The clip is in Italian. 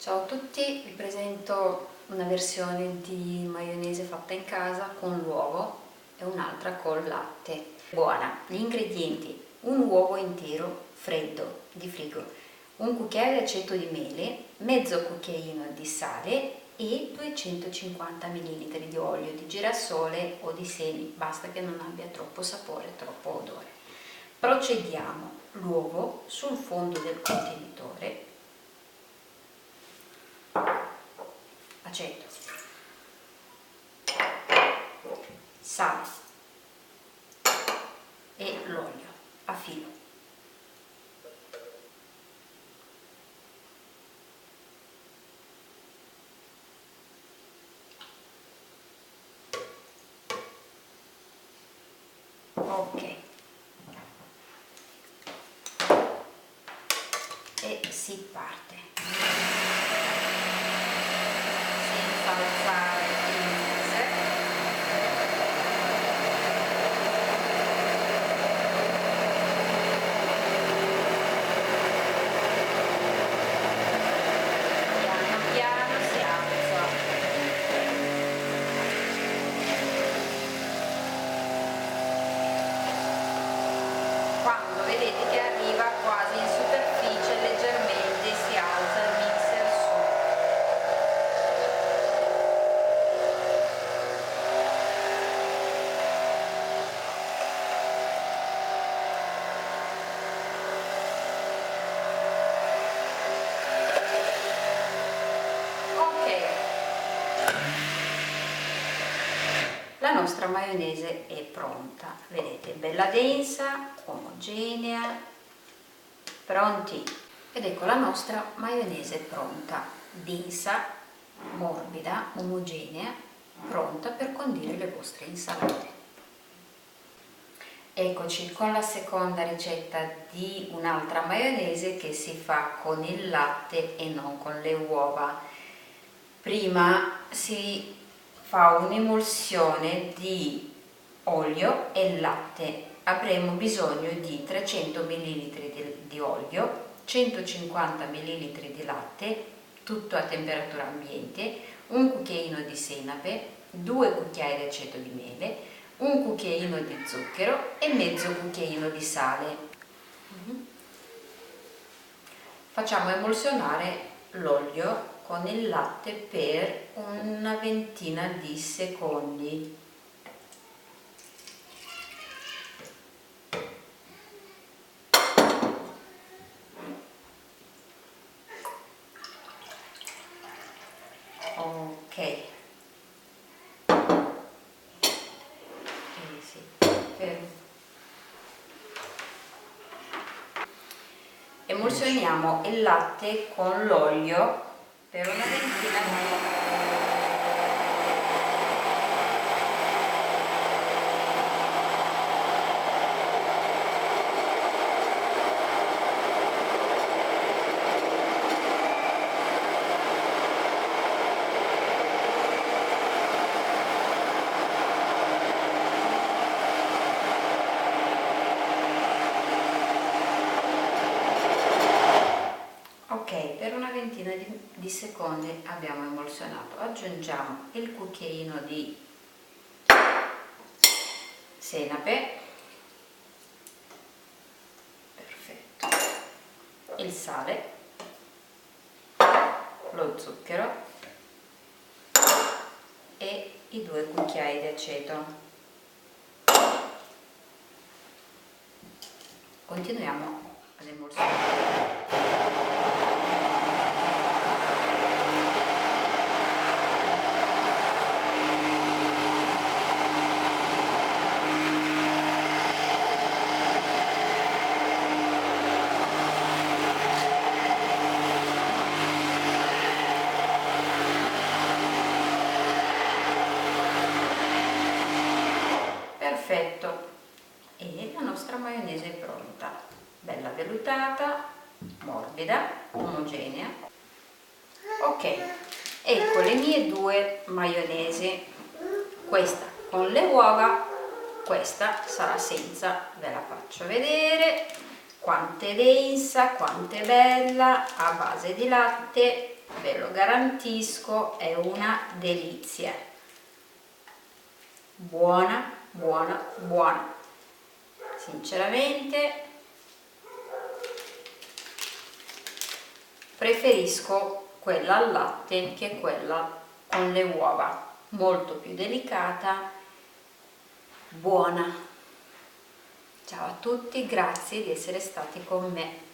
Ciao a tutti, vi presento una versione di maionese fatta in casa con l'uovo e un'altra col latte. Buona! Gli ingredienti: un uovo intero freddo di frigo, un cucchiaio di aceto di mele, mezzo cucchiaino di sale e 250 ml di olio di girasole o di semi, basta che non abbia troppo sapore, troppo odore. Procediamo: l'uovo sul fondo del contenitore, aceto, sale e l'olio a filo. Ok, e si parte senza alzare il mixer. Piano piano si alza. Quando vedete che arriva quasi in superficie, leggermente si alza il mixer su. Ok, la nostra maionese è pronta, vedete, bella densa, omogenea, pronti. Ed ecco la nostra maionese pronta, densa, morbida, omogenea, pronta per condire le vostre insalate. Eccoci con la seconda ricetta di un'altra maionese che si fa con il latte e non con le uova. Prima si fa un'emulsione di olio e latte. Avremo bisogno di 300 ml di olio, 150 ml di latte, tutto a temperatura ambiente, un cucchiaino di senape, 2 cucchiai di aceto di mele, un cucchiaino di zucchero e mezzo cucchiaino di sale. Facciamo emulsionare l'olio con il latte per una ventina di secondi. Ok. Emulsioniamo il latte con l'olio per una ventina di per una ventina di secondi abbiamo emulsionato. Aggiungiamo il cucchiaino di senape, perfetto, il sale, lo zucchero e i 2 cucchiai di aceto. Continuiamo ad emulsionare. Perfetto, e la nostra maionese è pronta, bella vellutata, morbida, omogenea. Ok, ecco le mie 2 maionesi, questa con le uova, questa sarà senza. Ve la faccio vedere quanto è densa, quanto è bella, a base di latte, ve lo garantisco, è una delizia. Buona, buona, buona. Sinceramente preferisco quella al latte che quella con le uova, molto più delicata, buona. Ciao a tutti, grazie di essere stati con me.